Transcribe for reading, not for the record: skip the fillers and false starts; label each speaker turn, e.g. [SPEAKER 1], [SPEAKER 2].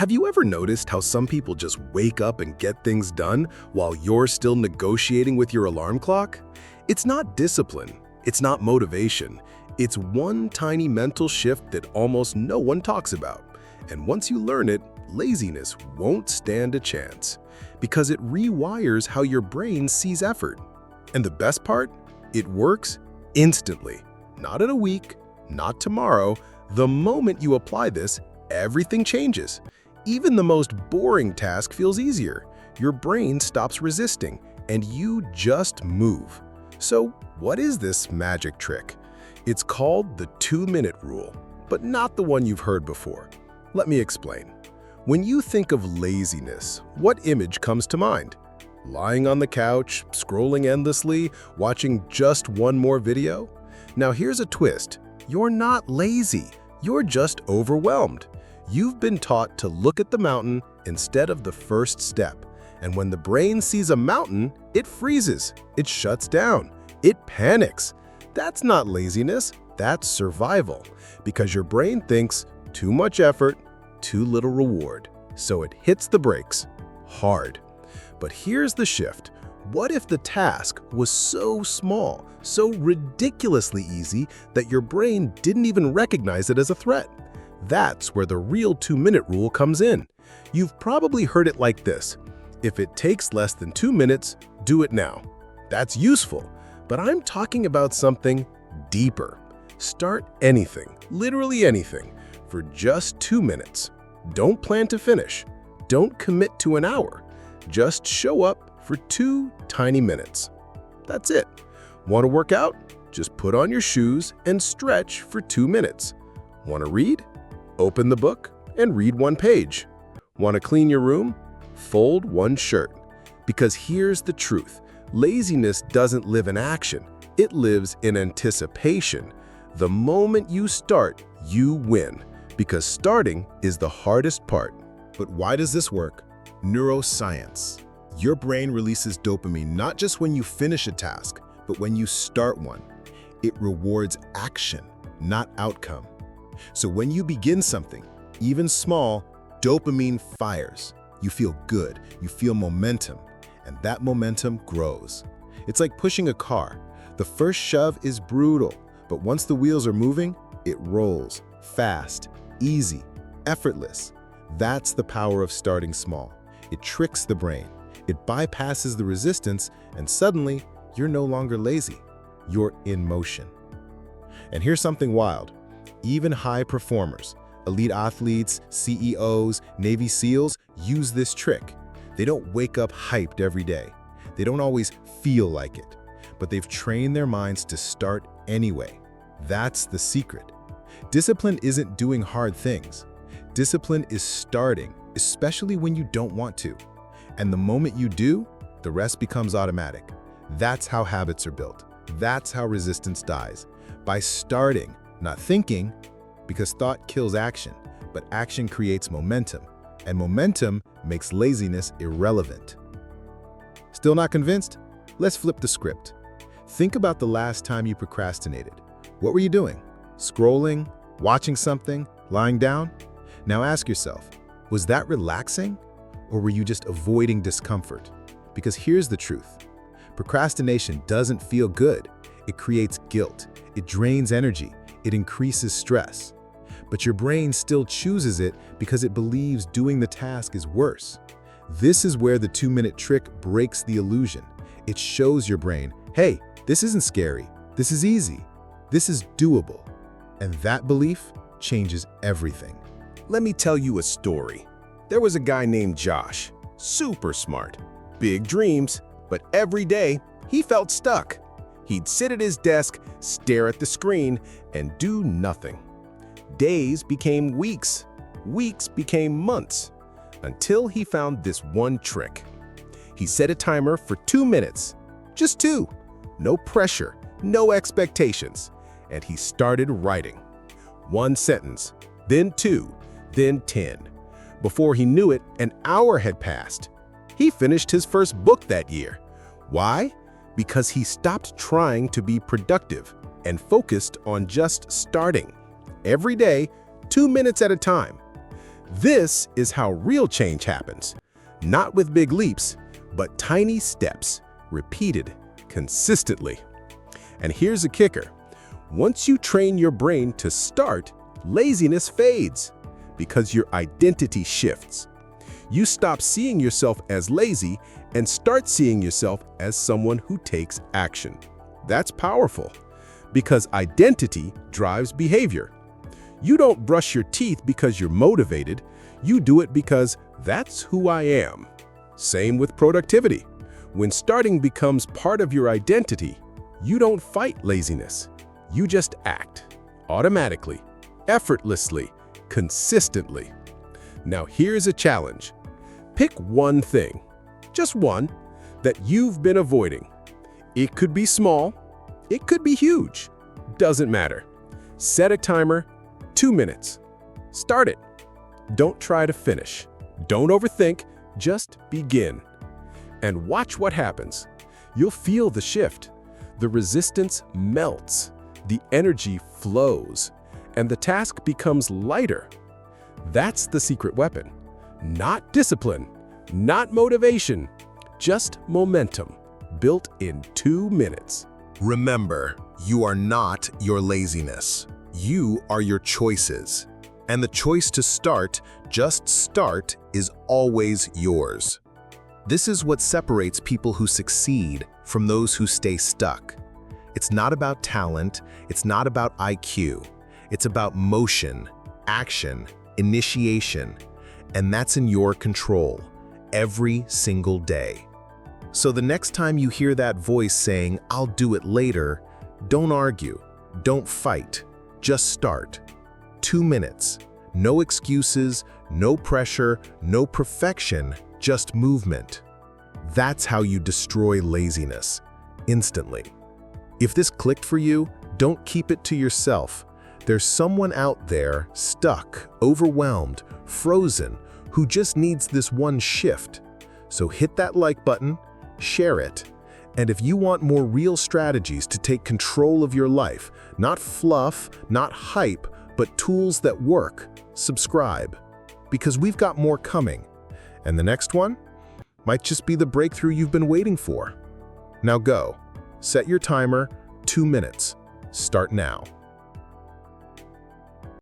[SPEAKER 1] Have you ever noticed how some people just wake up and get things done while you're still negotiating with your alarm clock? It's not discipline, it's not motivation, it's one tiny mental shift that almost no one talks about. And once you learn it, laziness won't stand a chance, because it rewires how your brain sees effort. And the best part? It works instantly. Not in a week, not tomorrow. The moment you apply this, everything changes. Even the most boring task feels easier. Your brain stops resisting, and you just move. So, what is this magic trick? It's called the 2-minute rule, but not the one you've heard before. Let me explain. When you think of laziness, what image comes to mind? Lying on the couch, scrolling endlessly, watching just one more video? Now here's a twist. You're not lazy. You're just overwhelmed. You've been taught to look at the mountain instead of the first step. And when the brain sees a mountain, it freezes, it shuts down, it panics. That's not laziness, that's survival. Because your brain thinks too much effort, too little reward. So it hits the brakes hard. But here's the shift. What if the task was so small, so ridiculously easy that your brain didn't even recognize it as a threat? That's where the real 2-minute rule comes in. You've probably heard it like this: if it takes less than 2 minutes, do it now. That's useful, but I'm talking about something deeper. Start anything, literally anything, for just 2 minutes. Don't plan to finish. Don't commit to an hour. Just show up for 2 tiny minutes. That's it. Want to work out? Just put on your shoes and stretch for 2 minutes. Want to read? Open the book and read 1 page. Want to clean your room? Fold 1 shirt. Because here's the truth. Laziness doesn't live in action. It lives in anticipation. The moment you start, you win. Because starting is the hardest part.
[SPEAKER 2] But why does this work? Neuroscience. Your brain releases dopamine not just when you finish a task, but when you start one. It rewards action, not outcome. So when you begin something, even small, dopamine fires. You feel good, you feel momentum, and that momentum grows. It's like pushing a car. The first shove is brutal, but once the wheels are moving, it rolls, fast, easy, effortless. That's the power of starting small. It tricks the brain. It bypasses the resistance, and suddenly, you're no longer lazy. You're in motion. And here's something wild. Even high performers, elite athletes, CEOs, Navy SEALs use this trick. They don't wake up hyped every day. They don't always feel like it, but they've trained their minds to start anyway. That's the secret. Discipline isn't doing hard things. Discipline is starting, especially when you don't want to. And the moment you do, the rest becomes automatic. That's how habits are built. That's how resistance dies. By starting, not thinking, because thought kills action, but action creates momentum, and momentum makes laziness irrelevant. Still not convinced? Let's flip the script. Think about the last time you procrastinated. What were you doing? Scrolling? Watching something? Lying down? Now ask yourself, was that relaxing? Or were you just avoiding discomfort? Because here's the truth. Procrastination doesn't feel good. It creates guilt. It drains energy. It increases stress. But your brain still chooses it because it believes doing the task is worse. This is where the 2-minute trick breaks the illusion. It shows your brain, hey, this isn't scary. This is easy. This is doable. And that belief changes everything.
[SPEAKER 1] Let me tell you a story. There was a guy named Josh, super smart, big dreams, but every day he felt stuck. He'd sit at his desk, stare at the screen, and do nothing. Days became weeks, weeks became months, until he found this one trick. He set a timer for 2 minutes, just 2. No pressure, no expectations, and he started writing. 1 sentence, then 2, then 10. Before he knew it, an hour had passed. He finished his first book that year. Why? Because he stopped trying to be productive and focused on just starting. Every day, 2 minutes at a time. This is how real change happens. Not with big leaps, but tiny steps, repeated consistently. And here's a kicker. Once you train your brain to start, laziness fades because your identity shifts. You stop seeing yourself as lazy and start seeing yourself as someone who takes action. That's powerful because identity drives behavior. You don't brush your teeth because you're motivated. You do it because that's who I am. Same with productivity. When starting becomes part of your identity, you don't fight laziness. You just act automatically, effortlessly, consistently. Now here's a challenge. Pick one thing, just one, that you've been avoiding. It could be small, it could be huge, doesn't matter. Set a timer, 2 minutes. Start it. Don't try to finish. Don't overthink, just begin. And watch what happens. You'll feel the shift. The resistance melts, the energy flows, and the task becomes lighter. That's the secret weapon. Not discipline, not motivation, just momentum, built in 2 minutes.
[SPEAKER 2] Remember, you are not your laziness. You are your choices. And the choice to start, just start, is always yours. This is what separates people who succeed from those who stay stuck. It's not about talent, it's not about IQ. It's about motion, action, initiation, and that's in your control every single day. So the next time you hear that voice saying, "I'll do it later," don't argue, don't fight, just start. 2 minutes, no excuses, no pressure, no perfection, just movement. That's how you destroy laziness, instantly. If this clicked for you, don't keep it to yourself. There's someone out there, stuck, overwhelmed, frozen, who just needs this one shift. So hit that like button, share it. And if you want more real strategies to take control of your life, not fluff, not hype, but tools that work, subscribe. Because we've got more coming. And the next one might just be the breakthrough you've been waiting for. Now go. Set your timer, 2 minutes. Start now.